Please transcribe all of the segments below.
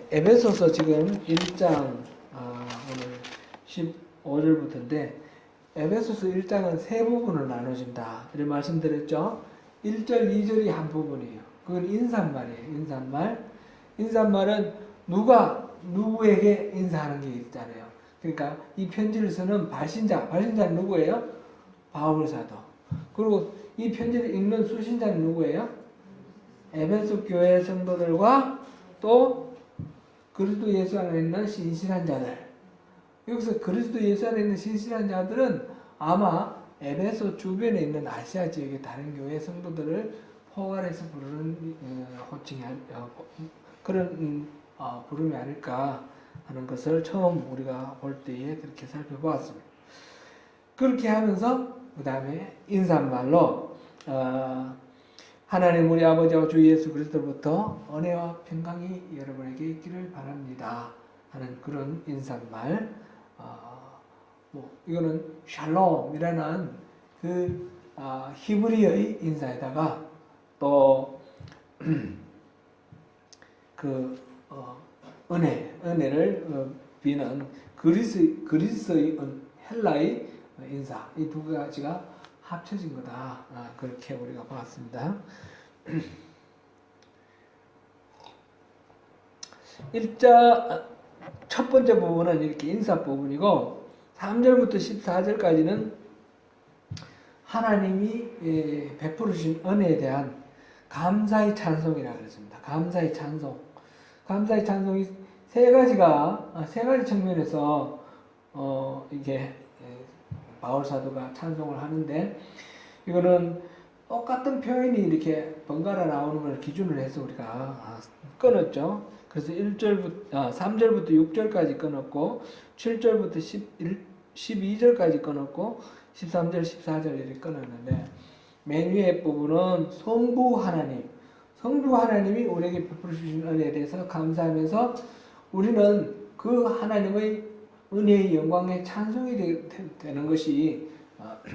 에베소서 지금 1장 오늘 15절부터인데 에베소서 1장은 세 부분을 나눠진다. 이런 말씀드렸죠. 1절, 2절이 한 부분이에요. 그건 인사말이에요. 인사말. 인사말은 누가 누구에게 인사하는 게 있잖아요. 그러니까 이 편지를 쓰는 발신자. 발신자는 누구예요? 바울 사도. 그리고 이 편지를 읽는 수신자는 누구예요? 에베소 교회 성도들과 또 그리스도 예수 안에 있는 신실한 자들. 여기서 그리스도 예수 안에 있는 신실한 자들은 아마 에베소 주변에 있는 아시아 지역의 다른 교회 성도들을 포괄해서 부르는 호칭이 그런 부름이 아닐까 하는 것을 처음 우리가 볼 때에 그렇게 살펴보았습니다. 그렇게 하면서 그 다음에 인사말로 하나님 우리 아버지와 주 예수 그리스도로부터 은혜와 평강이 여러분에게 있기를 바랍니다 하는 그런 인사말. 이거는 샬롬이라는 그 히브리어의 인사에다가 또 그 은혜를 비는 그리스의 헬라의 인사, 이 두 가지가 합쳐진 거다. 그렇게 우리가 봤습니다. 1자 첫 번째 부분은 이렇게 인사 부분이고 3절부터 14절까지는 하나님이 베풀으신 은혜에 대한 감사의 찬송이라고 그랬습니다. 감사의 찬송. 감사의 찬송이 세 가지 측면에서 이게 바울 사도가 찬송을 하는데 이거는 똑같은 표현이 이렇게 번갈아 나오는 걸 기준으로 해서 우리가 끊었죠. 그래서 3절부터 6절까지 끊었고 7절부터 12절까지 끊었고 13절, 14절 이렇게 끊었는데 맨 위에 부분은 성부 하나님이 우리에게 베풀어 주신 은혜에 대해서 감사하면서 우리는 그 하나님의 은혜의 영광에 찬송이 되는 것이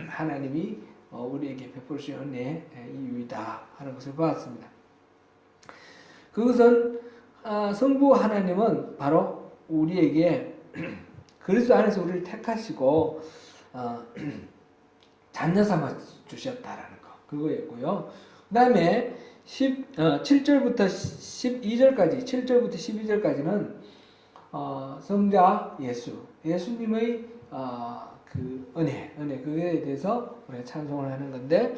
하나님이 우리에게 베풀어 주신 은혜의 이유이다 하는 것을 보았습니다. 그것은 성부 하나님은 바로 우리에게 그리스도 안에서 우리를 택하시고 자녀 삼아 주셨다라는 거 그거였고요. 그 다음에 7절부터 12절까지 7절부터 12절까지는 성자 예수님의 그 은혜 그거에 대해서 우리가 찬송을 하는 건데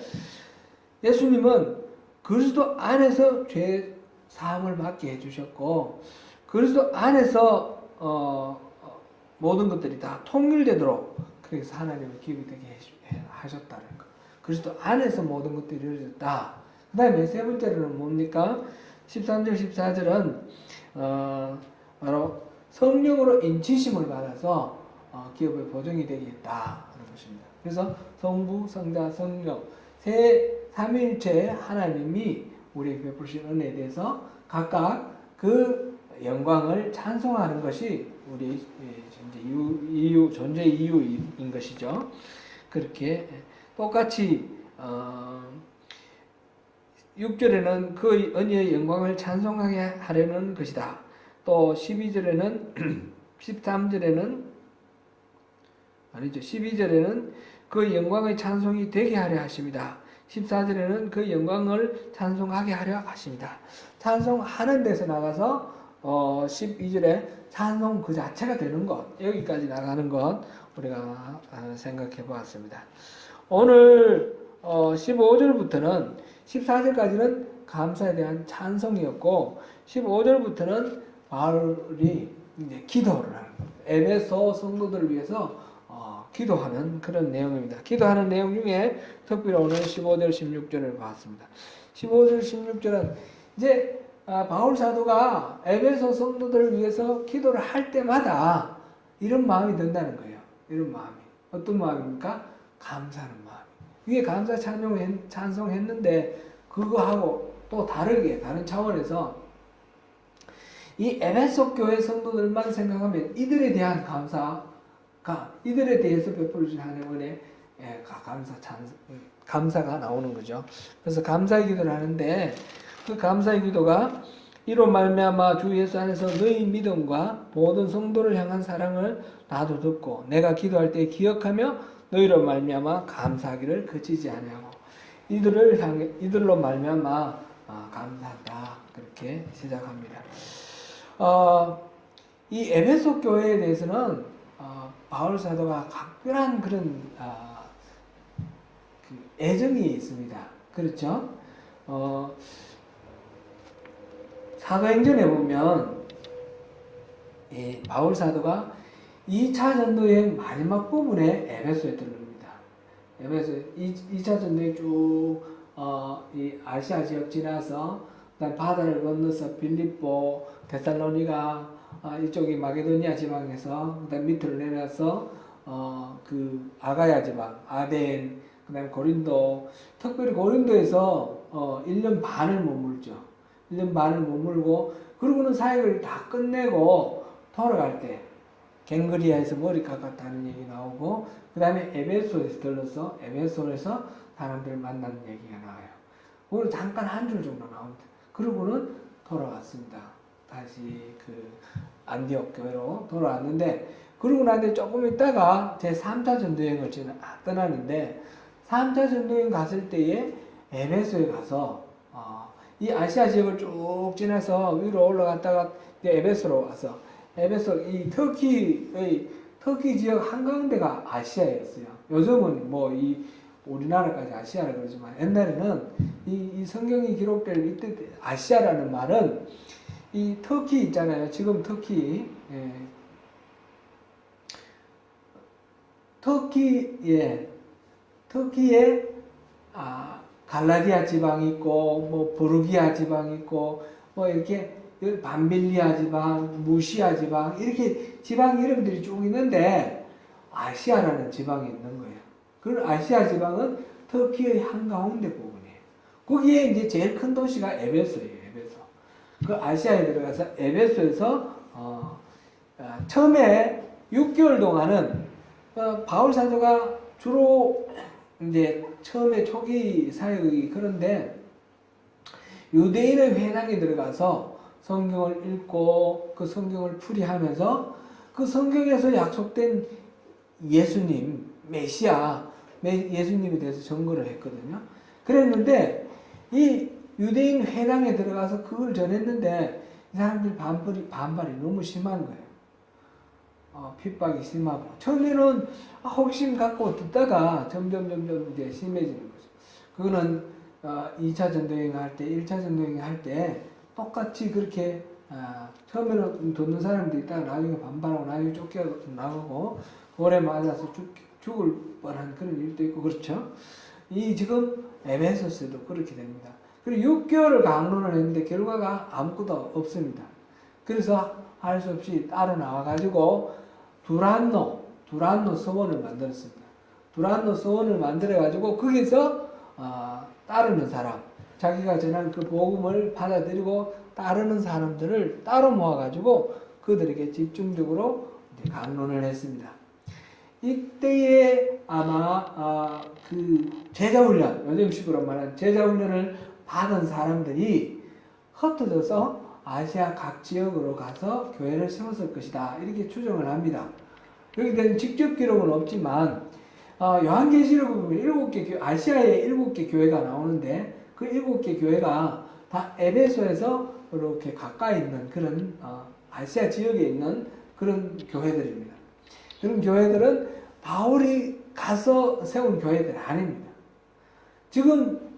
예수님은 그리스도 안에서 죄 사함을 받게 해주셨고 그리스도 안에서 모든 것들이 다 통일되도록 그래서 하나님을 기쁘게 되게 하셨다는 거. 그리스도 안에서 모든 것들이 이루어졌다. 그 다음에 세 번째로는 뭡니까? 13절 14절은 바로 성령으로 인치심을 받아서 기업의 보증이 되겠다 하는 것입니다. 그래서 성부, 성자, 성령 삼위일체 하나님이 우리에게 베푸신 은혜에 대해서 각각 그 영광을 찬송하는 것이 우리의 존재 이유인 것이죠. 그렇게 똑같이 6절에는 그 은혜의 영광을 찬송하게 하려는 것이다. 또 12절에는 12절에는 그 영광의 찬송이 되게 하려 하십니다. 14절에는 그 영광을 찬송하게 하려 하십니다. 찬송하는 데서 나가서 12절에 찬송 그 자체가 되는 것, 여기까지 나가는 것 우리가 생각해 보았습니다. 오늘 15절부터는 14절까지는 감사에 대한 찬송이었고 15절부터는 바울이 이제 기도를 하는 겁니다. 에베소 성도들을 위해서 기도하는 그런 내용입니다. 기도하는 내용 중에 특별히 오늘 15절 16절을 봤습니다. 15절 16절은 이제 바울 사도가 에베소 성도들을 위해서 기도를 할 때마다 이런 마음이 든다는 거예요. 이런 마음이. 어떤 마음입니까? 감사하는 마음. 이게 감사 찬송했는데 그거하고 또 다른 차원에서 이 에베소 교회 성도들만 생각하면 이들에 대한 이들에 대해서 베풀어 주신 하나님의 감사가 나오는 거죠. 그래서 감사의 기도를 하는데 그 감사의 기도가 이로 말미암아 주 예수 안에서 너희 믿음과 모든 성도를 향한 사랑을 나도 듣고 내가 기도할 때 기억하며 너희로 말미암아 감사하기를 그치지 아니하고 이들로 말미암아 감사한다. 그렇게 시작합니다. 이 에베소 교회에 대해서는 바울 사도가 각별한 그런 그 애정이 있습니다. 그렇죠? 사도행전에 보면 바울 사도가 2차 전도여행 마지막 부분에 에베소에 들릅니다. 에베소 2차 전도에 쭉 이 아시아 지역 지나서 그다음 바다를 건너서 빌립보, 데살로니가 이쪽이 마게도니아 지방에서 그다음 밑으로 내려서 그 아가야 지방, 아덴, 그다음 고린도, 특별히 고린도에서 1년 반을 머물죠. 1년 반을 머물고 그러고는 사역을 다 끝내고 돌아갈 때 갱그리아에서 머리 깎았다는 얘기 나오고 그 다음에 에베소에서 들러서 에베소에서 사람들을 만나는 얘기가 나와요. 오늘 잠깐 한 줄 정도 나옵니다. 그러고는 돌아왔습니다. 다시 그 안디옥 교회로 돌아왔는데 그러고 나는데 조금 있다가 제 3차 전도여행을 떠나는데 3차 전도여행 갔을 때에 에베소에 가서 이 아시아 지역을 쭉 지나서 위로 올라갔다가 에베소로 와서 에베소 이 터키 지역 한가운데가 아시아였어요. 요즘은 뭐 이 우리나라까지 아시아라 그러지만 옛날에는 이 성경이 기록될 이때 아시아라는 말은 이 터키 있잖아요. 지금 터키 터키에 갈라디아 지방이 있고 뭐 부르기아 지방이 있고 뭐 이렇게 밤빌리아 지방, 무시아 지방 이렇게 지방 이름들이 쭉 있는데 아시아라는 지방이 있는 거예요. 그 아시아 지방은 터키의 한가운데 부분이에요. 거기에 이제 제일 큰 도시가 에베소예요. 에베소. 그 아시아에 들어가서 에베소에서 처음에 6개월 동안은 바울 사도가 주로 이제 처음에 초기 사역이 그런데 유대인의 회당에 들어가서 성경을 읽고 그 성경을 풀이하면서 그 성경에서 약속된 예수님, 메시아, 예수님에 대해서 증거를 했거든요. 그랬는데 이 유대인 회당에 들어가서 그걸 전했는데 이 사람들 반발이 너무 심한 거예요. 핍박이 심하고 처음에는 호기심 갖고 듣다가 점점 이제 심해지는 거죠. 그거는 2차 전도여행 할 때, 1차 전도여행 할 때 똑같이 그렇게 처음에는 듣는 사람들이 있다가 나중에 반발하고 나중에 쫓겨나가고 오래 맞아서 죽을 뻔한 그런 일도 있고 그렇죠. 이 지금 에베소스도 그렇게 됩니다. 그리고 6개월을 강론을 했는데 결과가 아무것도 없습니다. 그래서 할 수 없이 따로 나와가지고 두란노 서원을 만들었습니다. 두란노 서원을 만들어가지고 거기서 따르는 사람, 자기가 전한 그 복음을 받아들이고 따르는 사람들을 따로 모아가지고 그들에게 집중적으로 이제 강론을 했습니다. 이때에 아마 그 제자훈련, 요즘식으로 말하는 제자훈련을 받은 사람들이 흩어져서 아시아 각 지역으로 가서 교회를 세웠을 것이다. 이렇게 추정을 합니다. 여기 대한 직접 기록은 없지만 요한계시록을 보면 아시아에 7개 교회가 나오는데 그 7개 교회가 다 에베소에서 이렇게 가까이 있는 그런 아시아 지역에 있는 그런 교회들입니다. 그런 교회들은 바울이 가서 세운 교회들이 아닙니다. 지금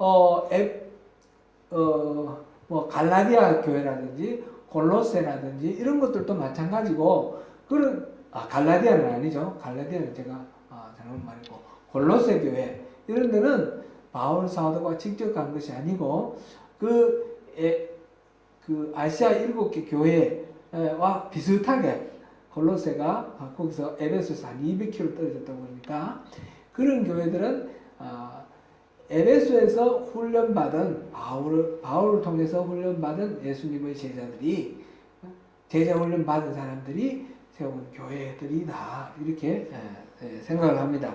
뭐 갈라디아 교회라든지 골로새라든지 이런 것들도 마찬가지고 그런 갈라디아는 아니죠. 갈라디아는 제가 잘못 말했고 골로새 교회 이런 데는 바울 사도가 직접 간 것이 아니고 그 아시아 7개 교회와 비슷하게 골로새가 거기서 에베소에서 한 200km 떨어졌다고 보니까 그런 교회들은 에베소에서 훈련받은 바울을 통해서 훈련받은 예수님의 제자들이 제자 훈련받은 사람들이 세운 교회들이다 이렇게 생각을 합니다.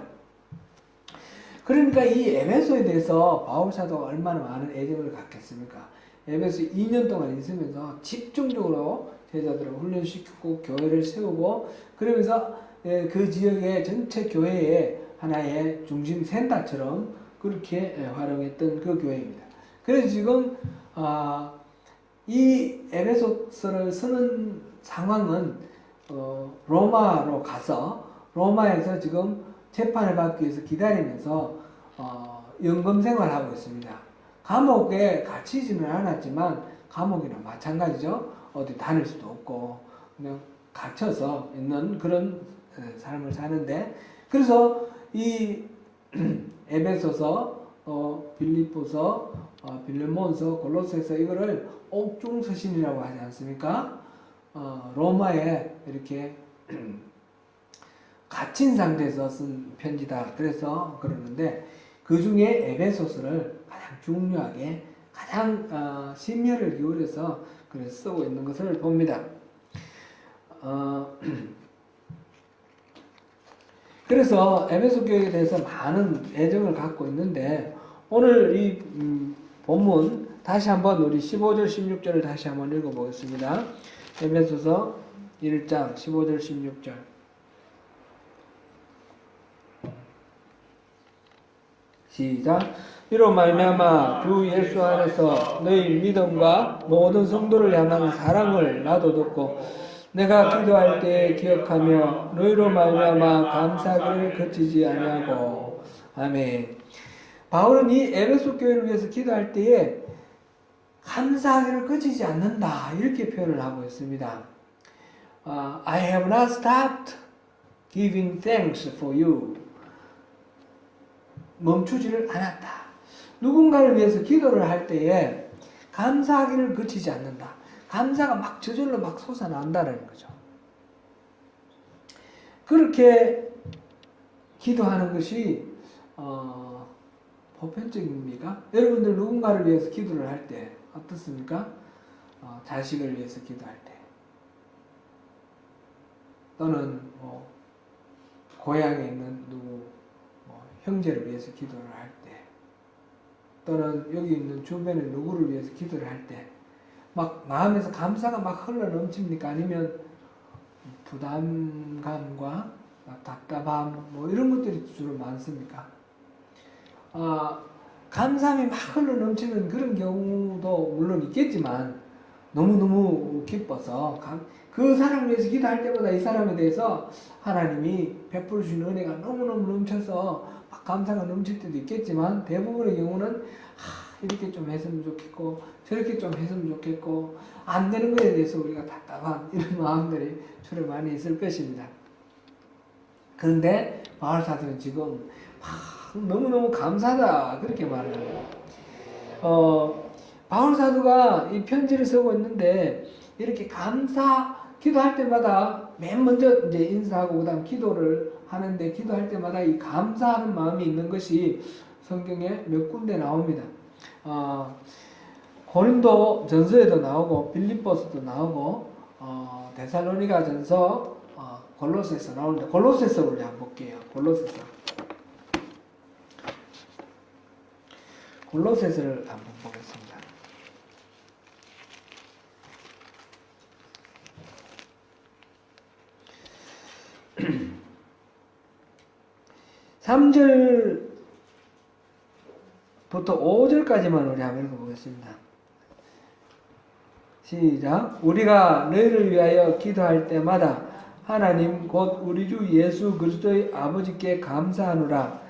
그러니까 이 에베소에 대해서 바울 사도가 얼마나 많은 애정을 갖겠습니까? 에베소 2년 동안 있으면서 집중적으로 제자들을 훈련시키고 교회를 세우고 그러면서 그 지역의 전체 교회의 하나의 중심 센터처럼 그렇게 활용했던 그 교회입니다. 그래서 지금 이 에베소서를 쓰는 상황은 로마로 가서 로마에서 지금 재판을 받기 위해서 기다리면서 연금 생활하고 있습니다. 감옥에 갇히지는 않았지만 감옥이나 마찬가지죠. 어디 다닐 수도 없고 그냥 갇혀서 있는 그런 삶을 사는데 그래서 이 에베소서, 빌립보서, 빌레몬서, 골로새서 이거를 옥중서신이라고 하지 않습니까? 로마에 이렇게 갇힌 상태에서 쓴 편지다. 그래서 그러는데 그 중에 에베소서를 가장 중요하게 가장 심혈을 기울여서 그래서 쓰고 있는 것을 봅니다. 그래서 에베소 교회에 대해서 많은 애정을 갖고 있는데 오늘 이 본문 다시 한번 우리 15절 16절을 다시 한번 읽어보겠습니다. 에베소서 1장 15절 16절 시작. 이로 말미암아 주 예수 안에서 너희 믿음과 모든 성도를 향한 사랑을 나도 듣고 내가 기도할 때 기억하며 너희로 말미암아 감사하기를 그치지 아니하고. 아멘. 바울은 이 에베소 교회를 위해서 기도할 때에 감사하기를 그치지 않는다 이렇게 표현을 하고 있습니다. I have not stopped giving thanks for you. 멈추지를 않았다. 누군가를 위해서 기도를 할 때에 감사하기를 그치지 않는다. 감사가 막 저절로 막 솟아난다는 거죠. 그렇게 기도하는 것이 보편적입니까? 여러분들 누군가를 위해서 기도를 할 때 어떻습니까? 자식을 위해서 기도할 때 또는 고향에 있는 누구 형제를 위해서 기도를 할 때 또는 여기 있는 주변에 누구를 위해서 기도를 할 때 막 마음에서 감사가 막 흘러 넘칩니까? 아니면 부담감과 답답함 뭐 이런 것들이 주로 많습니까? 감사함이 막 흘러 넘치는 그런 경우도 물론 있겠지만 너무너무 기뻐서 그 사람을 위해서 기도할 때마다 이 사람에 대해서 하나님이 베풀어 주신 은혜가 너무너무 넘쳐서 막 감사가 넘칠 때도 있겠지만 대부분의 경우는 이렇게 좀 했으면 좋겠고 저렇게 좀 했으면 좋겠고 안 되는 것에 대해서 우리가 답답한 이런 마음들이 주로 많이 있을 것입니다. 그런데 바울 사도는 지금 너무너무 감사하다 그렇게 말을 합니다. 바울 사도가 이 편지를 쓰고 있는데 이렇게 기도할 때마다 맨 먼저 이제 인사하고 그다음 기도를 하는데 기도할 때마다 이 감사하는 마음이 있는 것이 성경에 몇 군데 나옵니다. 고린도 전서에도 나오고 빌립보서도 나오고 데살로니가 전서 골로새서 나오는데 골로새서 우리 한번 볼게요. 골로새서를 한번 보겠습니다. 3절부터 5절까지만 우리 한번 읽어보겠습니다. 시작. 우리가 너희를 위하여 기도할 때마다 하나님 곧 우리 주 예수 그리스도의 아버지께 감사하노라.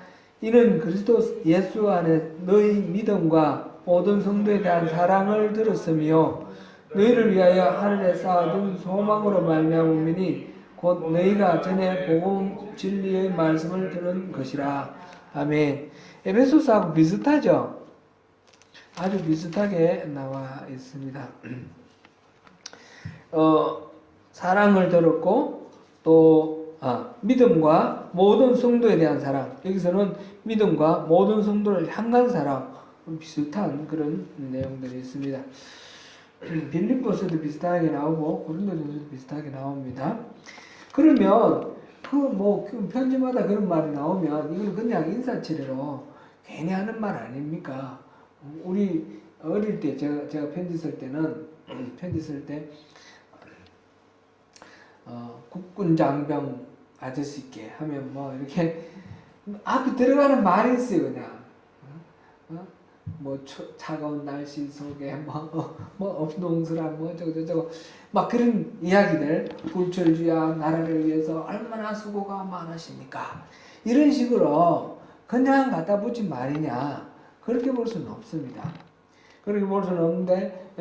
이는 그리스도 예수 안에 너희 믿음과 모든 성도에 대한 사랑을 들었으며 너희를 위하여 하늘에 쌓아둔 소망으로 말미암음이니 곧 너희가 전에 복음 진리의 말씀을 들은 것이라. 아멘. 에베소서하고 비슷하죠? 아주 비슷하게 나와 있습니다. 사랑을 들었고 또 믿음과 모든 성도에 대한 사랑. 여기서는 믿음과 모든 성도를 향한 사랑. 비슷한 그런 내용들이 있습니다. 빌립보서도 비슷하게 나오고 고린도전서도 비슷하게 나옵니다. 그러면 그 편지마다 그런 말이 나오면 이건 그냥 인사치레로 괜히 하는 말 아닙니까? 우리 어릴 때 제가 편지 쓸 때는 편지 쓸 때 국군 장병 아저씨께 하면 뭐 이렇게 앞에 들어가는 말이 있어요. 그냥 뭐 차가운 날씨 속에 뭐 엄동설한 뭐 저거 막 그런 이야기들, 불철주야 나라를 위해서 얼마나 수고가 많으십니까, 이런 식으로 그냥 갖다 붙인 말이냐, 그렇게 볼 수는 없습니다. 그렇게 볼 수는 없는데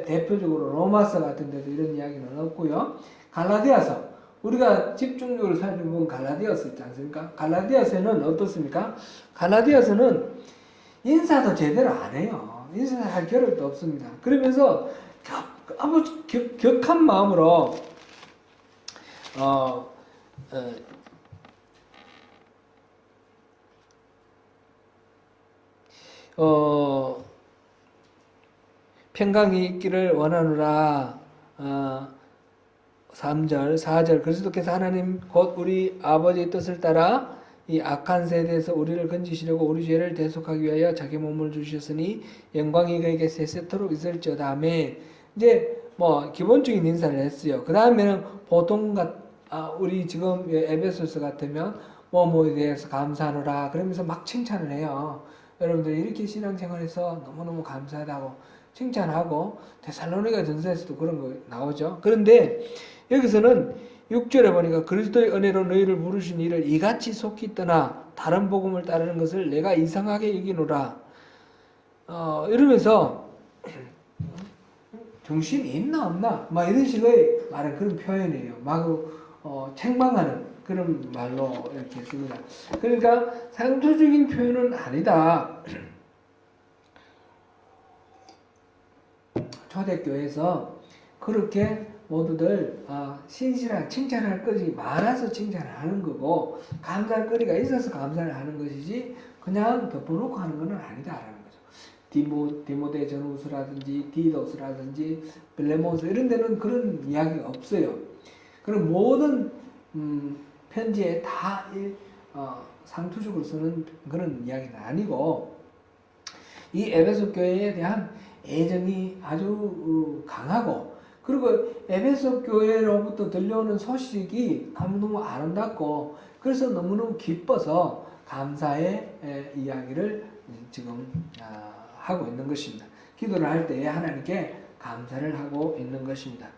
대표적으로 로마서 같은 데도 이런 이야기는 없고요. 갈라디아서, 우리가 집중적으로 살펴본 갈라디아서 있지 않습니까? 갈라디아서는 어떻습니까? 갈라디아서는 인사도 제대로 안 해요. 인사할 겨를도 없습니다. 그러면서 아무 격한 마음으로 평강이 있기를 원하노라. 3절, 4절, 그리스도께서 하나님 곧 우리 아버지의 뜻을 따라 이 악한 세대에서 우리를 건지시려고 우리 죄를 대속하기 위하여 자기 몸을 주셨으니 영광이 그에게 세세토록 있을지어다. 아멘. 이제 뭐 기본적인 인사를 했어요. 그 다음에는 보통 우리 지금 에베소서 같으면 뭐뭐에 대해서 감사하노라 그러면서 막 칭찬을 해요. 여러분들 이렇게 신앙생활에서 너무너무 감사하다고 칭찬하고, 데살로니가 전서에서도 그런 거 나오죠. 그런데 여기서는 6절에 보니까 그리스도의 은혜로 너희를 부르신 이를 이같이 속히 떠나 다른 복음을 따르는 것을 내가 이상하게 여기노라. 이러면서 정신이 있나 없나 막 이런 식의 말은 그런 표현이에요. 막 책망하는 그런 말로 이렇게 씁니다. 그러니까 상투적인 표현은 아니다. 초대교회에서 그렇게 모두들 신실한 칭찬할 것이 많아서 칭찬을 하는 거고, 감사할 거리가 있어서 감사를 하는 것이지 그냥 덮어놓고 하는 것은 아니다라는 거죠. 디모데 전후서라든지 디도서라든지 빌레몬서 이런 데는 그런 이야기가 없어요. 그럼 모든 편지에 다 상투적으로 쓰는 그런 이야기는 아니고, 이 에베소 교회에 대한 애정이 아주 강하고, 그리고 에베소 교회로부터 들려오는 소식이 너무너무 아름답고, 그래서 너무너무 기뻐서 감사의 이야기를 지금 하고 있는 것입니다. 기도를 할 때에 하나님께 감사를 하고 있는 것입니다.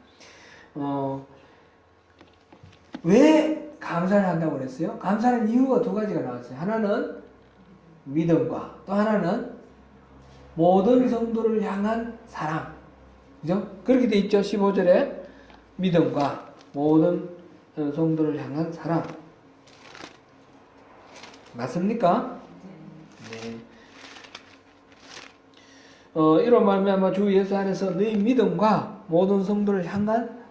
왜 감사를 한다고 그랬어요? 감사하는 이유가 두 가지가 나왔어요. 하나는 믿음과 또 하나는 모든 성도를 향한 사랑. 그죠? 그렇게 돼 있죠. 15절에 믿음과 모든 성도를 향한 사랑. 맞습니까? 네. 이로 말미암아 주 예수 안에서 너희 믿음과 모든 성도를 향한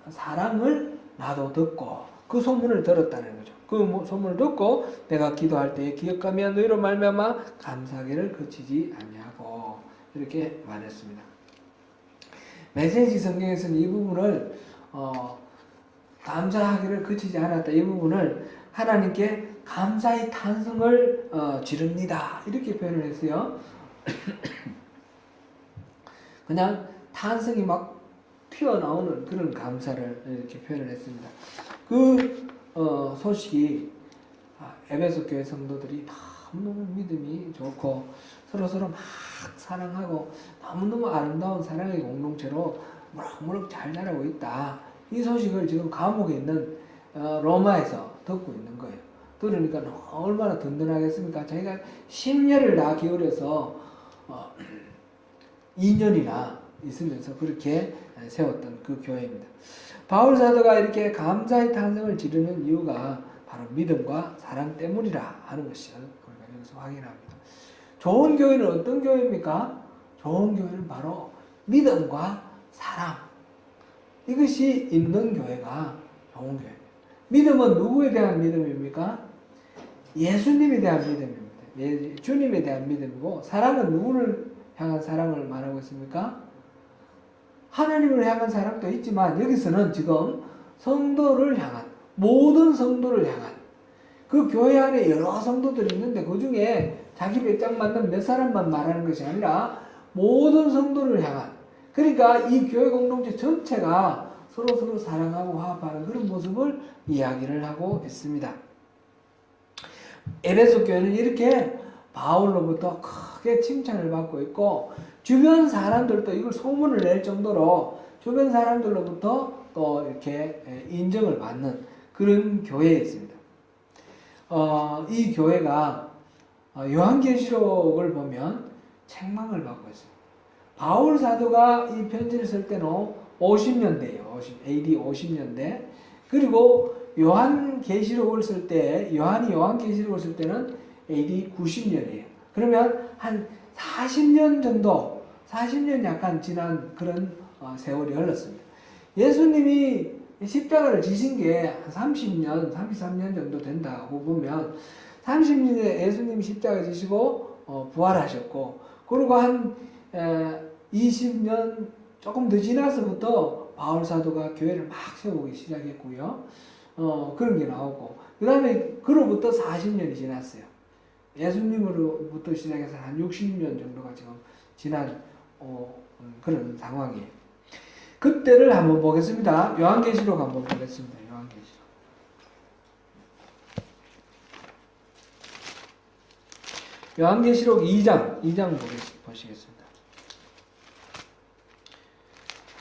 사랑을 나도 듣고 그 소문을 들었다는 거죠. 그 소문을 듣고 내가 기도할 때 기억하며 너희로 말미암아 감사하기를 그치지 아니하고, 이렇게 말했습니다. 메시지 성경에서는 이 부분을 감사하기를 그치지 않았다, 이 부분을 하나님께 감사의 탄성을 지릅니다, 이렇게 표현을 했어요. 그냥 탄성이 막 튀어나오는 그런 감사를 이렇게 표현을 했습니다. 그 소식이 에베소 교회 성도들이 너무너무 믿음이 좋고 서로서로 막 사랑하고 너무너무 아름다운 사랑의 공동체로 무럭무럭 잘 자라고 있다, 이 소식을 지금 감옥에 있는 로마에서 듣고 있는 거예요. 들으니까 얼마나 든든하겠습니까? 자기가 10년을 다 기울여서 2년이나 있으면서 그렇게 세웠던 그 교회입니다. 바울 사도가 이렇게 감사의 탄성을 지르는 이유가 바로 믿음과 사랑 때문이라 하는 것을 우리가 여기서 확인합니다. 좋은 교회는 어떤 교회입니까? 좋은 교회는 바로 믿음과 사랑, 이것이 있는 교회가 좋은 교회입니다. 믿음은 누구에 대한 믿음입니까? 예수님에 대한 믿음입니다. 주님에 대한 믿음이고, 사랑은 누구를 향한 사랑을 말하고 있습니까? 하나님을 향한 사랑도 있지만 여기서는 지금 성도를 향한, 모든 성도를 향한, 그 교회 안에 여러 성도들이 있는데 그 중에 자기 배짱 맞는 몇 사람만 말하는 것이 아니라 모든 성도를 향한, 그러니까 이 교회 공동체 전체가 서로 사랑하고 화합하는 그런 모습을 이야기를 하고 있습니다. 에베소 교회는 이렇게 바울로부터 크게 칭찬을 받고 있고, 주변 사람들도 이걸 소문을 낼 정도로 주변 사람들로부터 또 이렇게 인정을 받는 그런 교회였습니다. 이 교회가 요한계시록을 보면 책망을 받고 있습니다. 바울 사도가 이 편지를 쓸 때는 50년대예요. AD 50년대. 그리고 요한계시록을 쓸 때, 요한이 요한계시록을 쓸 때는 AD 90년이에요. 그러면 한 40년 정도, 40년 약간 지난 그런 세월이 흘렀습니다. 예수님이 십자가를 지신 게 한 30년, 33년 정도 된다고 보면 30년에 예수님이 십자가 지시고 부활하셨고, 그리고 한 20년 조금 더 지나서부터 바울 사도가 교회를 막 세우기 시작했고요. 그런 게 나오고, 그 다음에 그로부터 40년이 지났어요. 예수님으로부터 시작해서 한 60년 정도가 지금 지난 그런 상황이에요. 그때를 한번 보겠습니다. 요한계시록 한번 보겠습니다. 요한계시록 2장 보시겠습니다.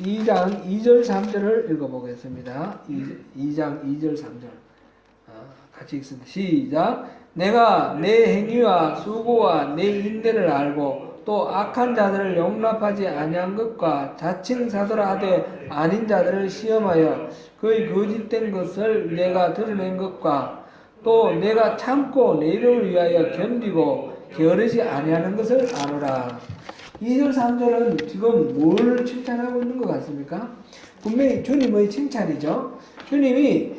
2장 2절 3절을 읽어보겠습니다. 2장 2절 3절 같이 읽습니다. 시작. 내가 내 행위와 수고와 내 인내를 알고 또 악한 자들을 용납하지 아니한 것과 자칭 사도라 하되 아닌 자들을 시험하여 그의 거짓된 것을 내가 드러낸 것과 또 내가 참고 내 이름을 위하여 견디고 게으르지 아니하는 것을 아노라. 2절 3절은 지금 뭘 칭찬하고 있는 것 같습니까? 분명히 주님의 칭찬이죠. 주님이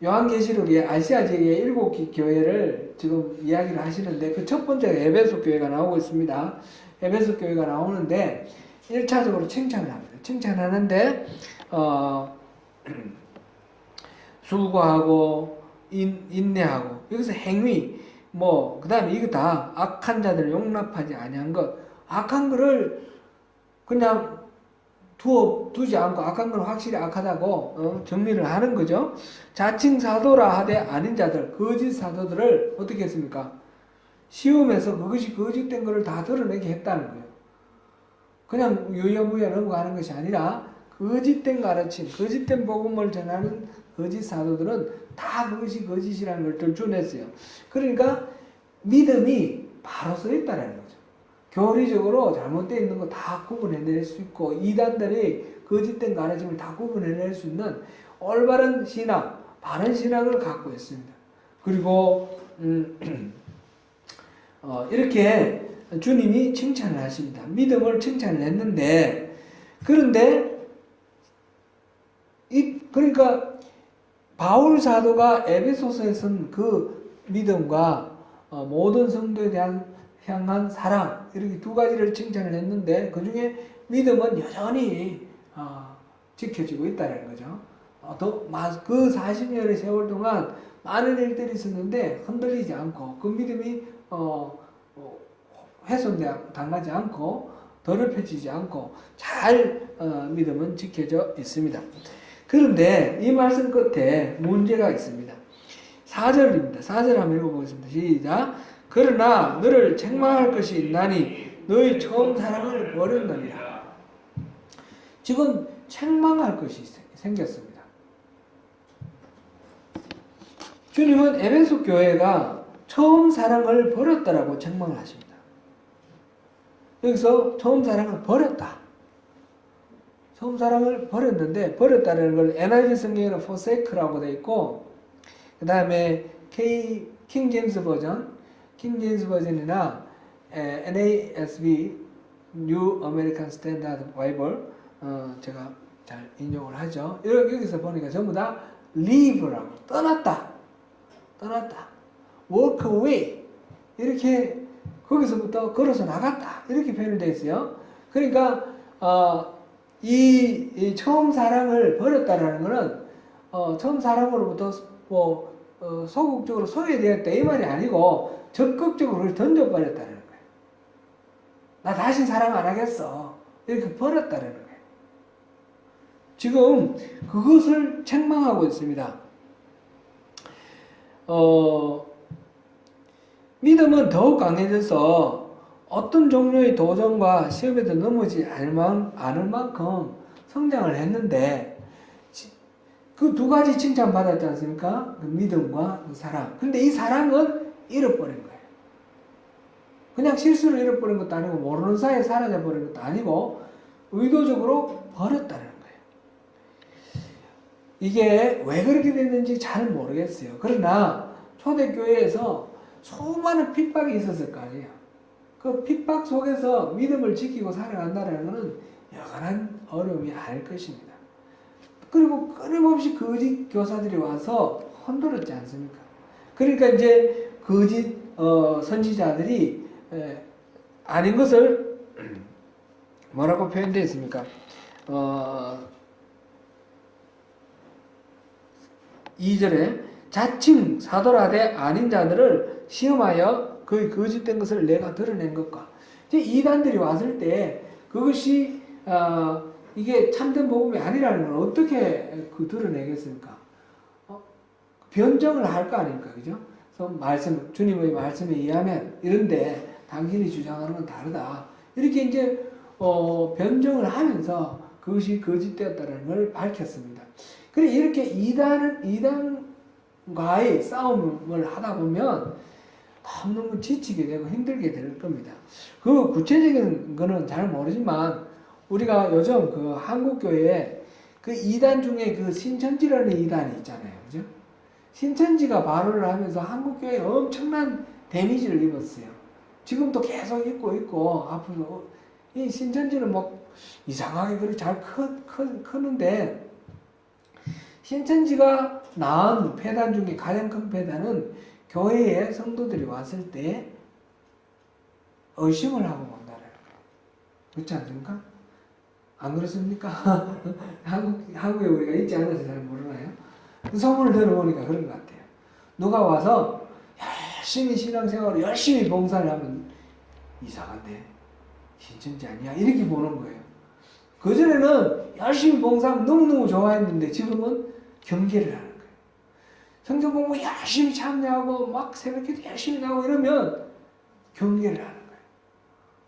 요한계시록에 아시아 지역의 7개 교회를 지금 이야기를 하시는데, 그 첫 번째가 에베소 교회가 나오고 있습니다. 에베소 교회가 나오는데 1차적으로 칭찬을 합니다. 칭찬하는데 수고하고 인내하고, 여기서 행위 그 다음에 이거 다 악한 자들을 용납하지 아니한 것, 악한 거를 그냥 두지 않고 악한 건 확실히 악하다고 정리를 하는 거죠. 자칭 사도라 하되 아닌 자들, 거짓 사도들을 어떻게 했습니까? 시험에서 그것이 거짓된 것을 다 드러내게 했다는 거예요. 그냥 유여무여 넘어가는 것이 아니라 거짓된 가르침, 거짓된 복음을 전하는 거짓 사도들은 다 그것이 거짓이라는 걸 들춰냈어요. 그러니까 믿음이 바로 서 있다는 거죠. 교리적으로 잘못되어 있는 거 다 구분해낼 수 있고, 이단들이 거짓된 가르침을 다 구분해낼 수 있는 올바른 신앙, 바른 신앙을 갖고 있습니다. 그리고 이렇게 주님이 칭찬을 하십니다. 믿음을 칭찬을 했는데, 그런데 그러니까 바울 사도가 에베소서에 쓴 그 믿음과 모든 성도에 대한 향한 사랑, 이렇게 두 가지를 칭찬을 했는데, 그 중에 믿음은 여전히 지켜지고 있다는 거죠. 그 40년의 세월 동안 많은 일들이 있었는데 흔들리지 않고, 그 믿음이 훼손당하지 않고 더럽혀지지 않고 잘 믿음은 지켜져 있습니다. 그런데 이 말씀 끝에 문제가 있습니다. 4절입니다. 4절 한번 읽어보겠습니다. 시작. 그러나 너를 책망할 것이 있나니 너희 처음 사랑을 버렸느니라. 지금 책망할 것이 생겼습니다. 주님은 에베소 교회가 처음 사랑을 버렸다라고 책망을 하십니다. 여기서 처음 사랑을 버렸다. 처음 사랑을 버렸는데, 버렸다는 걸 NIV 성경에는 forsake라고 되어 있고, 그 다음에 킹 제임스 버전이나 NASB New American Standard Bible 제가 잘 인용을 하죠. 여기서 보니까 전부 다 leave라고, 떠났다, walk away, 이렇게 거기서부터 걸어서 나갔다, 이렇게 표현이 되어 있어요. 그러니까 이 처음 사랑을 버렸다라는 것은 처음 사랑으로부터 소극적으로 소외되었다 이 말이 아니고 적극적으로 그걸 던져버렸다는 거예요. 나 다신 사랑 안 하겠어. 이렇게 버렸다라는 거예요. 지금 그것을 책망하고 있습니다. 믿음은 더욱 강해져서 어떤 종류의 도전과 시험에도 넘어지지 않을 만큼 성장을 했는데, 그 두 가지 칭찬받았지 않습니까? 그 믿음과 그 사랑. 근데 이 사랑은 잃어버린 거예요. 그냥 실수로 잃어버린 것도 아니고, 모르는 사이에 사라져버린 것도 아니고, 의도적으로 버렸다는 거예요. 이게 왜 그렇게 됐는지 잘 모르겠어요. 그러나 초대교회에서 수많은 핍박이 있었을 거 아니에요. 그 핍박 속에서 믿음을 지키고 살아간다는 것은 여간한 어려움이 아닐 것입니다. 그리고 끊임없이 거짓 교사들이 와서 흔들었지 않습니까? 그러니까 이제 거짓 선지자들이 아닌 것을 뭐라고 표현되어 있습니까? 2절에 자칭 사도라되 아닌 자들을 시험하여 그의 거짓된 것을 내가 드러낸 것과, 이제 이단들이 왔을 때 그것이 이게 참된 복음이 아니라는 걸 어떻게 드러내겠습니까? 변정을 할 거 아닙니까? 그죠? 그래서 주님의 말씀에 의하면 이런데 당신이 주장하는 건 다르다. 이렇게 이제 변정을 하면서 그것이 거짓되었다는 걸 밝혔습니다. 그래, 이렇게 이단과의 싸움을 하다 보면 너무 지치게 되고 힘들게 될 겁니다. 그 구체적인 거는 잘 모르지만, 우리가 요즘 그 한국교회에 그 이단 중에 그 신천지라는 이단이 있잖아요. 그죠? 신천지가 발언을 하면서 한국교회에 엄청난 데미지를 입었어요. 지금도 계속 있고, 앞으로. 이 신천지는 뭐 이상하게 그렇게 잘 크는데, 신천지가 낳은 폐단 중에 가장 큰 폐단은 교회에 성도들이 왔을 때 의심을 하고 온다는 거예요. 그렇지 않습니까? 안 그렇습니까? 한국에 우리가 있지 않아서 잘 모르나요? 소문을 들어보니까 그런 것 같아요. 누가 와서 열심히 신앙생활을 열심히 봉사를 하면 이상한데 신천지 아니야? 이렇게 보는 거예요. 그전에는 열심히 봉사하면 너무너무 좋아했는데 지금은 경계를 하는 거예요. 성경 공부 열심히 참여하고 막 새벽기도 열심히 나오고 이러면 경계를 하는 거예요.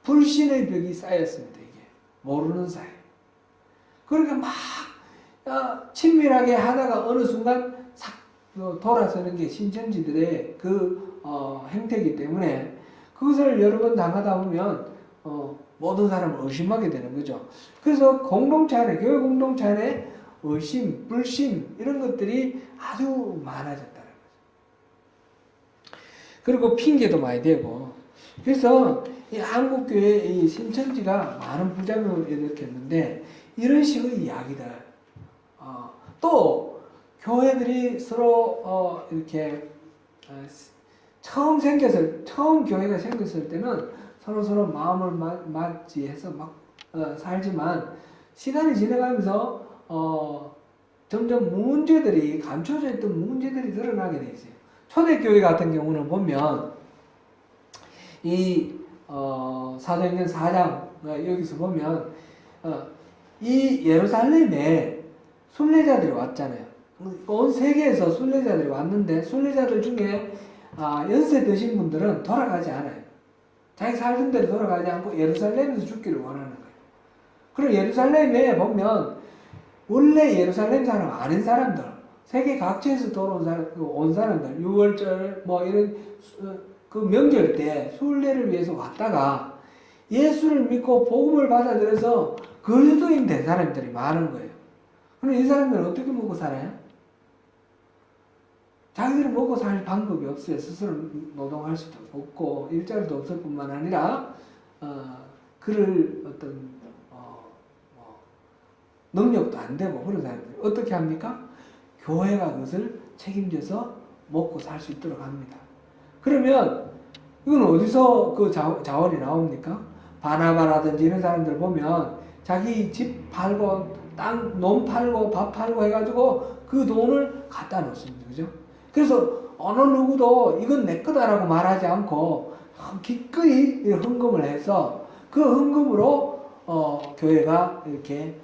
불신의 벽이 쌓였습니다. 이게 모르는 사이. 그러니까 막 친밀하게 하다가 어느 순간 싹 돌아서는 게 신천지들의 그 행태이기 때문에, 그것을 여러 번 당하다 보면 모든 사람을 의심하게 되는 거죠. 그래서 공동체 안에, 교회 공동체 안에 의심, 불신 이런 것들이 아주 많아졌다는 거죠. 그리고 핑계도 많이 대고. 그래서 이 한국교회 이 신천지가 많은 부작용을 일으켰는데, 이런 식의 이야기들, 또 교회들이 서로 이렇게 처음 교회가 생겼을 때는 서로 마음을 맞이해서 막 살지만, 시간이 지나가면서 점점 문제들이, 감춰져 있던 문제들이 드러나게 돼 있어요. 초대교회 같은 경우는 보면 이 사도행전 4장 여기서 보면 이 예루살렘에 순례자들이 왔잖아요. 온 세계에서 순례자들이 왔는데, 순례자들 중에 연세 드신 분들은 돌아가지 않아요. 자기 살던 데로 돌아가지 않고 예루살렘에서 죽기를 원하는 거예요. 그리고 예루살렘에 보면 원래 예루살렘 사람 아닌 사람들, 세계 각지에서 온 사람들, 6월절 뭐 이런 그 명절 때 순례를 위해서 왔다가 예수를 믿고 복음을 받아들여서 그리스도인 된 사람들이 많은 거예요. 그럼 이 사람들은 어떻게 먹고 살아요? 자기들은 먹고 살 방법이 없어요. 스스로 노동할 수도 없고 일자리도 없을 뿐만 아니라 그럴 어떤 능력도 안 되고 그런 사람들이 어떻게 합니까? 교회가 그것을 책임져서 먹고 살 수 있도록 합니다. 그러면 이건 어디서 그 자원이 나옵니까? 바나바라든지 이런 사람들 보면 자기 집 팔고 농 팔고 밥 팔고 해가지고 그 돈을 갖다 놓습니다. 그죠? 그래서 어느 누구도 이건 내 거다라고 말하지 않고 기꺼이 헌금을 해서 그 헌금으로 교회가 이렇게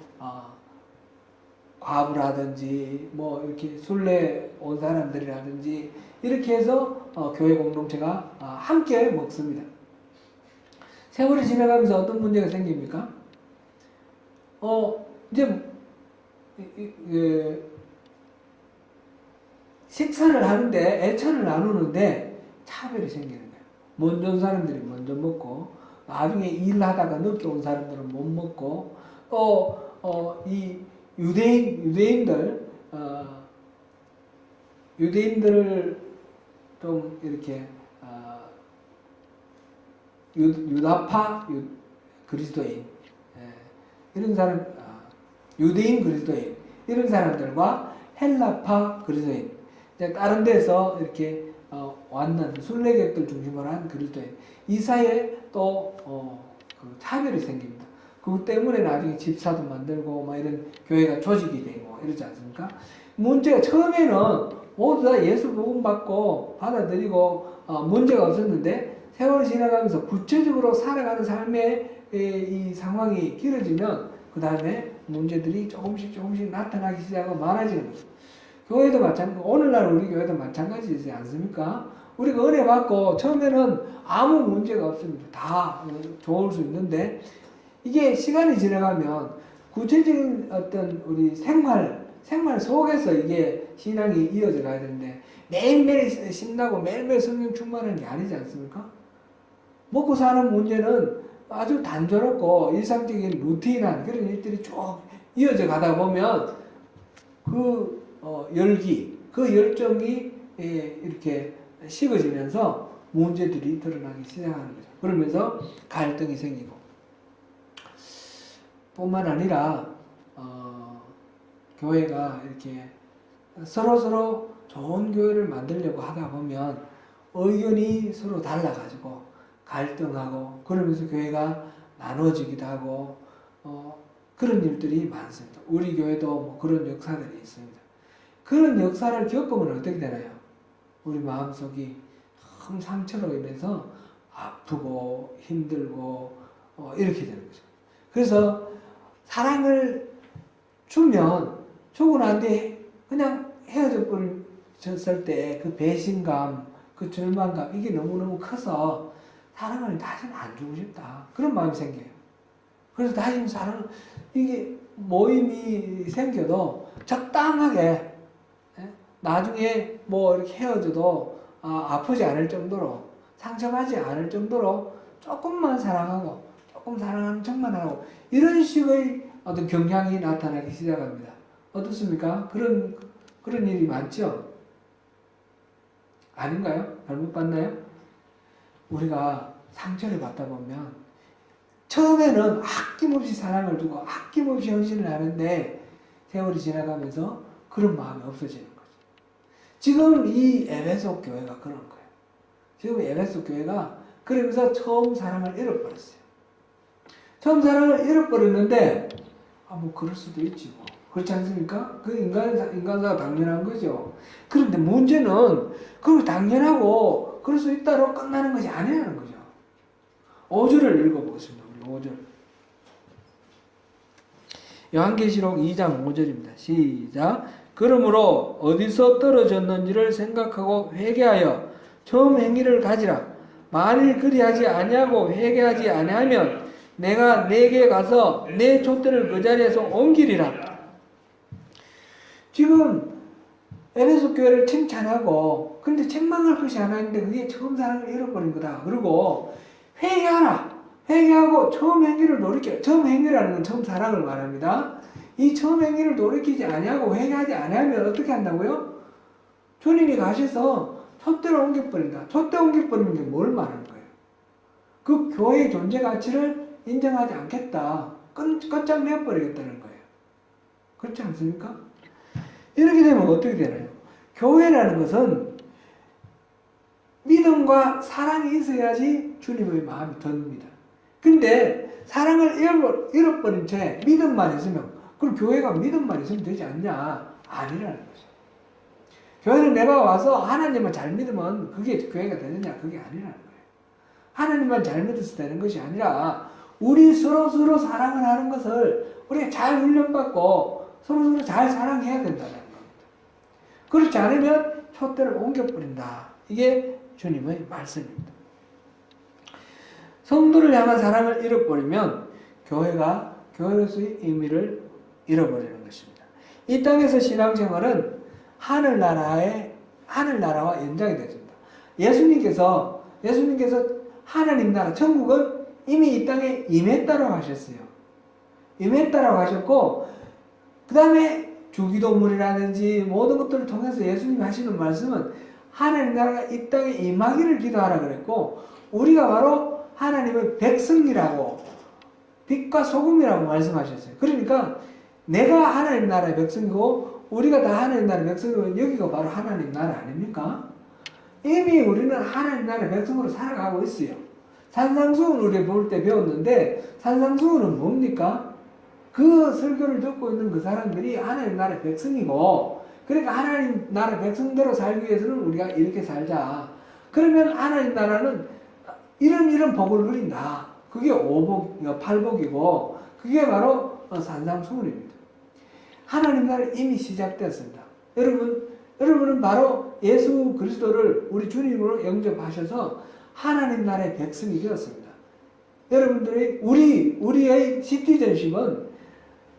과부라든지 뭐 이렇게 순례 온 사람들이라든지 이렇게 해서 교회 공동체가 함께 먹습니다. 세월이 지나가면서 어떤 문제가 생깁니까? 이제 식사를 하는데 애천을 나누는데 차별이 생기는 거예요. 먼저 온 사람들이 먼저 먹고 나중에 일하다가 늦게 온 사람들은 못 먹고 이 유대인들을 좀 이렇게 유다파 그리스도인 이런 사람 유대인 그리스도인 이런 사람들과 헬라파 그리스도인 다른 데서 이렇게 왔는 순례객들 중심으로 한 그리스도인 이 사이에 또 그 차별이 생깁니다. 그것 때문에 나중에 집사도 만들고 막 이런 교회가 조직이 되고 이러지 않습니까? 문제가 처음에는 모두 다 예수 복음 받고 받아들이고 문제가 없었는데 세월이 지나가면서 구체적으로 살아가는 삶의 이 상황이 길어지면 그 다음에 문제들이 조금씩 나타나기 시작하고 많아지는 거죠. 교회도 마찬가지, 오늘날 우리 교회도 마찬가지지 않습니까? 우리가 은혜 받고 처음에는 아무 문제가 없습니다. 다 좋을 수 있는데 이게 시간이 지나가면 구체적인 어떤 우리 생활 속에서 이게 신앙이 이어져 가야 되는데 매일매일 신나고 매일매일 성령 충만한 게 아니지 않습니까? 먹고 사는 문제는 아주 단조롭고 일상적인 루틴한 그런 일들이 쭉 이어져 가다 보면 그 열기, 그 열정이 이렇게 식어지면서 문제들이 드러나기 시작하는 거죠. 그러면서 갈등이 생기고 뿐만 아니라 교회가 이렇게 서로 좋은 교회를 만들려고 하다 보면 의견이 서로 달라가지고 갈등하고 그러면서 교회가 나눠지기도 하고 그런 일들이 많습니다. 우리 교회도 뭐 그런 역사들이 있습니다. 그런 역사를 겪으면 어떻게 되나요? 우리 마음속이 큰 상처로 인해서 아프고 힘들고 이렇게 되는 거죠. 그래서 사랑을 주면 주고 난 뒤에 그냥 헤어져 버렸을 때 그 배신감, 그 절망감 이게 너무너무 커서 사랑을 다시는 안 주고 싶다. 그런 마음이 생겨요. 그래서 다시는 이게 모임이 생겨도 적당하게 나중에 뭐 이렇게 헤어져도 아프지 않을 정도로 상처받지 않을 정도로 조금만 사랑하고 조금 사랑하는 척만 하고 이런 식의 어떤 경향이 나타나기 시작합니다. 어떻습니까? 그런 일이 많죠? 아닌가요? 잘못 봤나요? 우리가 상처를 받다 보면 처음에는 아낌없이 사랑을 주고 아낌없이 헌신을 하는데 세월이 지나가면서 그런 마음이 없어지는 거죠. 지금 이 에베소 교회가 그런 거예요. 지금 에베소 교회가 그러면서 처음 사랑을 잃어버렸어요. 처음 사랑을 잃어버렸는데 뭐 그럴 수도 있지 뭐. 그렇지 않습니까? 그 인간사가 당연한 거죠. 그런데 문제는 그걸 당연하고 그럴 수 있다로 끝나는 것이 아니라는 거죠. 5절을 읽어보겠습니다. 우리 5절. 요한계시록 2장 5절입니다. 시작. 그러므로 어디서 떨어졌는지를 생각하고 회개하여 처음 행위를 가지라. 만일 그리하지 아니하고 회개하지 아니하면 내가 네게 가서 내 촛대를 그 자리에서 옮기리라. 지금 에베소 교회를 칭찬하고 근데 책망할 것이 하나 있는데 그게 처음 사랑을 잃어버린 거다. 그리고 회개하라. 회개하고 처음 행위를 돌이켜. 처음 행위라는 건 처음 사랑을 말합니다. 이 처음 행위를 돌이키지 아니하고 회개하지 아니하면 어떻게 한다고요? 주님이 가셔서 촛대를 옮겨버린다. 촛대 옮겨버리는 게 뭘 말하는 거예요? 그 교회의 존재 가치를 인정하지 않겠다. 끝장내버리겠다는 거예요. 그렇지 않습니까? 이렇게 되면 어떻게 되나요? 교회라는 것은 믿음과 사랑이 있어야지 주님의 마음이 듭니다. 근데 사랑을 잃어버린 채 믿음만 있으면 그럼 교회가 믿음만 있으면 되지 않냐? 아니라는 거죠. 교회는 내가 와서 하나님만 잘 믿으면 그게 교회가 되느냐? 그게 아니라는 거예요. 하나님만 잘 믿어서 되는 것이 아니라 우리 서로 사랑을 하는 것을 우리가 잘 훈련받고 서로 잘 사랑해야 된다는 겁니다. 그렇지 않으면 촛대를 옮겨버린다. 이게 주님의 말씀입니다. 성도를 향한 사랑을 잃어버리면 교회가 교회로서의 의미를 잃어버리는 것입니다. 이 땅에서 신앙생활은 하늘나라와 연장이 되었습니다. 예수님께서 하나님 나라, 천국은 이미 이 땅에 임했다라고 하셨어요. 임했다라고 하셨고, 그 다음에 주기도문이라든지 모든 것들을 통해서 예수님이 하시는 말씀은 하나님 나라가 이 땅에 임하기를 기도하라 그랬고, 우리가 바로 하나님의 백성이라고, 빛과 소금이라고 말씀하셨어요. 그러니까 내가 하나님 나라의 백성이고 우리가 다 하나님 나라의 백성이면 여기가 바로 하나님 나라 아닙니까? 이미 우리는 하나님 나라의 백성으로 살아가고 있어요. 산상수훈 우리 볼 때 배웠는데, 산상수훈은 뭡니까? 그 설교를 듣고 있는 그 사람들이 하나님 나라의 백성이고, 그러니까 하나님 나라의 백성대로 살기 위해서는 우리가 이렇게 살자. 그러면 하나님 나라는 이런 복을 누린다. 그게 오복, 팔복이고, 그게 바로 산상수훈입니다. 하나님 나라 이미 시작되었습니다. 여러분은 바로 예수 그리스도를 우리 주님으로 영접하셔서 하나님 나라의 백성이 되었습니다. 여러분들이 우리의 시티즌십은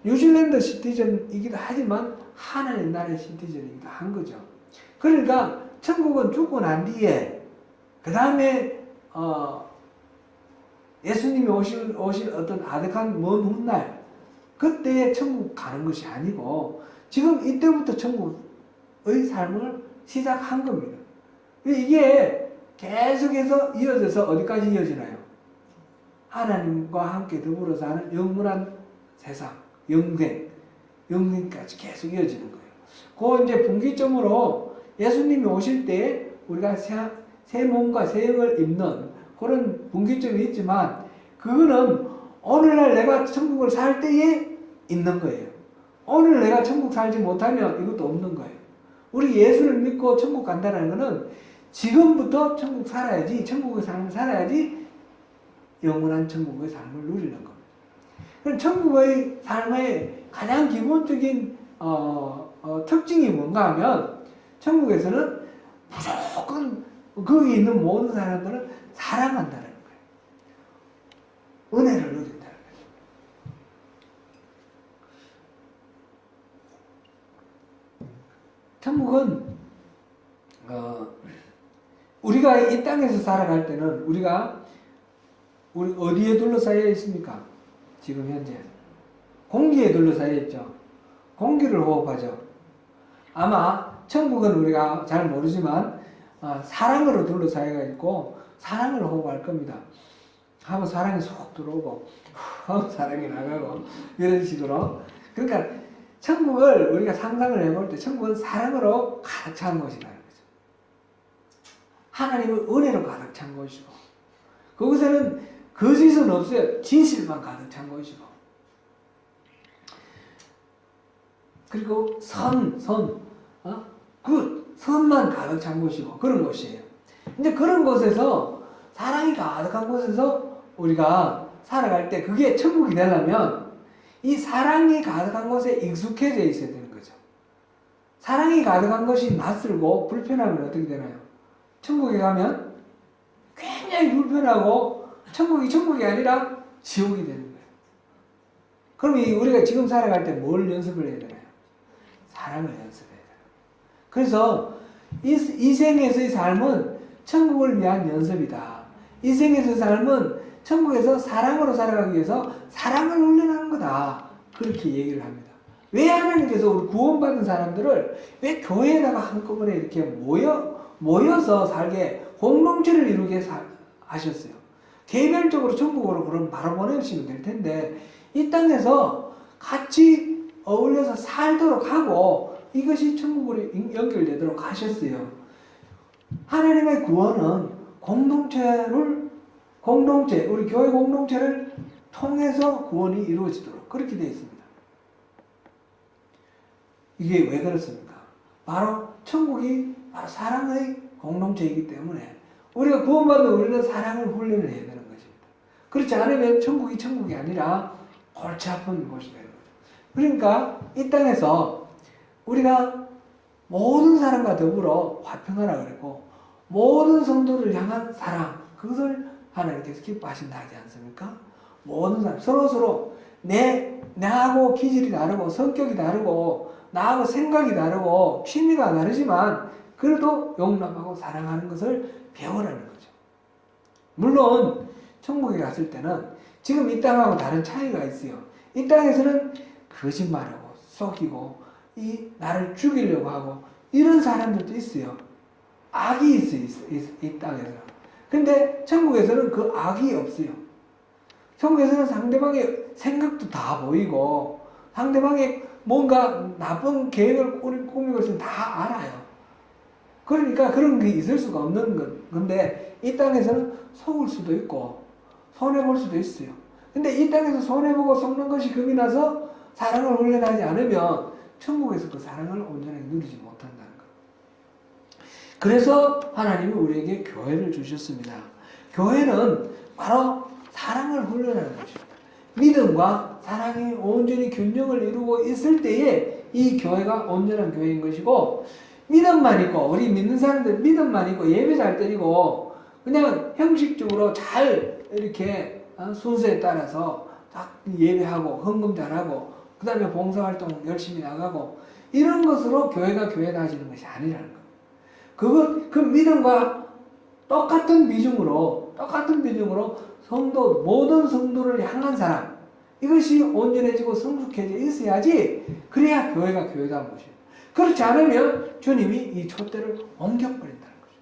뉴질랜드 시티즌이기도 하지만 하나님 나라의 시티즌이기도 한 거죠. 그러니까 천국은 죽고 난 뒤에 그 다음에 예수님이 오실 어떤 아득한 먼 훗날 그때에 천국 가는 것이 아니고 지금 이때부터 천국의 삶을 시작한 겁니다. 이게 계속해서 이어져서 어디까지 이어지나요? 하나님과 함께 더불어 사는 영원한 세상, 영생까지 계속 이어지는 거예요. 그 이제 분기점으로 예수님이 오실 때 우리가 새 몸과 새 영을 입는 그런 분기점이 있지만, 그거는 오늘날 내가 천국을 살 때에 있는 거예요. 오늘 내가 천국 살지 못하면 이것도 없는 거예요. 우리 예수를 믿고 천국 간다는 것은 지금부터 천국 살아야지, 천국의 삶을 살아야지 영원한 천국의 삶을 누리는 겁니다. 그럼 천국의 삶의 가장 기본적인 특징이 뭔가 하면, 천국에서는 무조건 거기 있는 모든 사람들은 사랑한다는 거예요. 은혜를 누린다는 거예요. 천국은 우리가 이 땅에서 살아갈 때는 우리 어디에 둘러싸여 있습니까? 지금 현재 공기에 둘러싸여 있죠. 공기를 호흡하죠. 아마 천국은 우리가 잘 모르지만 사랑으로 둘러싸여 있고 사랑을 호흡할 겁니다. 하면 사랑이 쏙 들어오고 하면 사랑이 나가고 이런 식으로. 그러니까 천국을 우리가 상상을 해볼 때 천국은 사랑으로 가득 찬 곳이라는 거죠. 하나님의 은혜로 가득 찬 곳이고, 그곳에는 거짓은 없어요. 진실만 가득 찬 곳이고, 그리고 선만 가득 찬 곳이고, 그런 곳이에요. 근데 그런 곳에서, 사랑이 가득한 곳에서 우리가 살아갈 때 그게 천국이 되려면 이 사랑이 가득한 곳에 익숙해져 있어야 되는 거죠. 사랑이 가득한 것이 낯설고 불편하면 어떻게 되나요? 천국에 가면 굉장히 불편하고 천국이 아니라 지옥이 되는 거예요. 그럼 우리가 지금 살아갈 때 뭘 연습을 해야 되나요? 사랑을 연습해야 돼요. 그래서 이 생에서의 삶은 천국을 위한 연습이다. 이 생에서의 삶은 천국에서 사랑으로 살아가기 위해서 사랑을 훈련하는 거다. 그렇게 얘기를 합니다. 왜 하나님께서 우리 구원받은 사람들을 왜 교회에다가 한꺼번에 이렇게 모여서 살게, 공동체를 이루게 하셨어요. 개별적으로 천국으로 그럼 바로 보내시면 될 텐데, 이 땅에서 같이 어울려서 살도록 하고 이것이 천국으로 연결되도록 하셨어요. 하나님의 구원은 우리 교회 공동체를 통해서 구원이 이루어지도록 그렇게 되어 있습니다. 이게 왜 그렇습니까? 바로 천국이 바로 사랑의 공동체이기 때문에 우리가 구원받는 우리는 사랑을 훈련을 해야 되는 것입니다. 그렇지 않으면 천국이 천국이 아니라 골치 아픈 곳이 되는 거죠. 그러니까 이 땅에서 우리가 모든 사람과 더불어 화평하라 그랬고 모든 성도를 향한 사랑, 그것을 하나님께서 기뻐하신다 하지 않습니까? 모든 사람 서로서로 나하고 기질이 다르고 성격이 다르고 나하고 생각이 다르고 취미가 다르지만 그래도 용납하고 사랑하는 것을 배우라는 거죠. 물론 천국에 갔을 때는 지금 이 땅하고 다른 차이가 있어요. 이 땅에서는 거짓말하고 속이고 나를 죽이려고 하고 이런 사람들도 있어요. 악이 있어요. 이 땅에서는. 근데 천국에서는 그 악이 없어요. 천국에서는 상대방의 생각도 다 보이고 상대방의 뭔가 나쁜 계획을 꾸미고 있으면 다 알아요. 그러니까 그런 게 있을 수가 없는 건데 이 땅에서는 속을 수도 있고 손해볼 수도 있어요. 근데 이 땅에서 손해보고 속는 것이 겁이 나서 사랑을 훈련하지 않으면 천국에서 그 사랑을 온전하게 누리지 못한다는 것. 그래서 하나님이 우리에게 교회를 주셨습니다. 교회는 바로 사랑을 훈련하는 것입니다. 믿음과 사랑이 온전히 균형을 이루고 있을 때에 이 교회가 온전한 교회인 것이고 믿음만 있고 우리 믿는 사람들 믿음만 있고 예배 잘 드리고 그냥 형식적으로 잘 이렇게 순서에 따라서 딱 예배하고 헌금 잘하고 그 다음에 봉사활동 열심히 나가고 이런 것으로 교회가 교회다지는 것이 아니라는 거예요. 그 믿음과 똑같은 비중으로 모든 성도를 향한 사람 이것이 온전해지고 성숙해져 있어야지 그래야 교회가 교회다운 것이에요. 그렇지 않으면 주님이 이 촛대를 옮겨버린다는 거죠.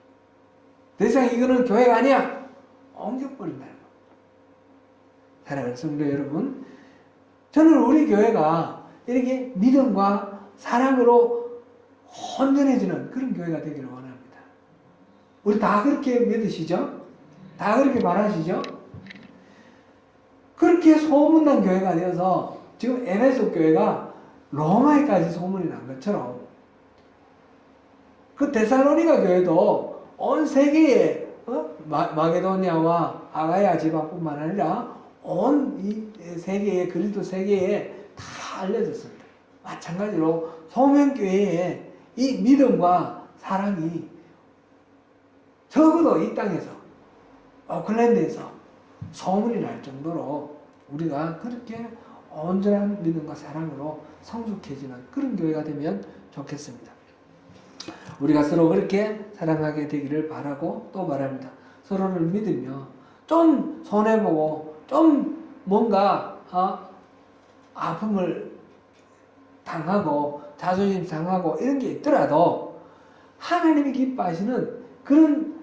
더 이상 이거는 교회가 아니야. 옮겨버린다는 거예요. 사랑하는 성도 여러분, 저는 우리 교회가 이렇게 믿음과 사랑으로 온전해지는 그런 교회가 되기를 원합니다. 우리 다 그렇게 믿으시죠? 다 그렇게 말하시죠? 그렇게 소문난 교회가 되어서 지금 에베소 교회가 로마에까지 소문이 난 것처럼 그 데살로니가 교회도 온 세계에 마게도니아와 아가야 지방뿐만 아니라 온 이 세계에 그리스도 세계에 다 알려졌습니다. 마찬가지로 소명교회에 이 믿음과 사랑이 적어도 이 땅에서 오클랜드에서 소문이 날 정도로 우리가 그렇게 온전한 믿음과 사랑으로 성숙해지는 그런 교회가 되면 좋겠습니다. 우리가 서로 그렇게 사랑하게 되기를 바라고 또 바랍니다. 서로를 믿으며 좀 손해보고 좀 뭔가 아픔을 당하고 자존심 상하고 이런 게 있더라도 하나님이 기뻐하시는 그런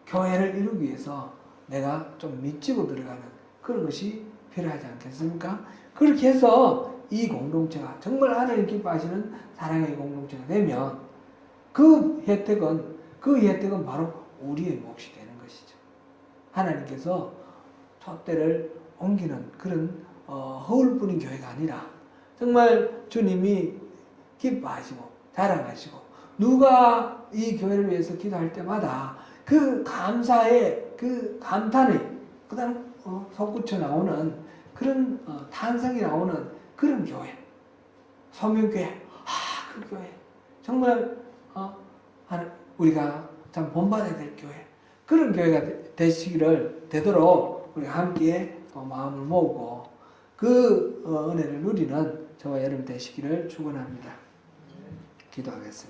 교회를 이루기 위해서 내가 좀 밑지고 들어가는 그런 것이 필요하지 않겠습니까? 그렇게 해서 이 공동체가 정말 하나님 기뻐하시는 사랑의 공동체가 되면 그 혜택은 바로 우리의 몫이 되는 것이죠. 하나님께서 촛대를 옮기는 그런 허울뿐인 교회가 아니라 정말 주님이 기뻐하시고 자랑하시고 누가 이 교회를 위해서 기도할 때마다 그 감사의 그 감탄이 그다음 솟구쳐 나오는 그런 탄성이 나오는 그런 교회, 소명교회, 그 교회 정말 우리가 참 본받아야 될 교회, 그런 교회가 되도록 우리가 함께 마음을 모으고 그 은혜를 누리는 저와 여러분 되시기를 축원합니다. 기도하겠습니다.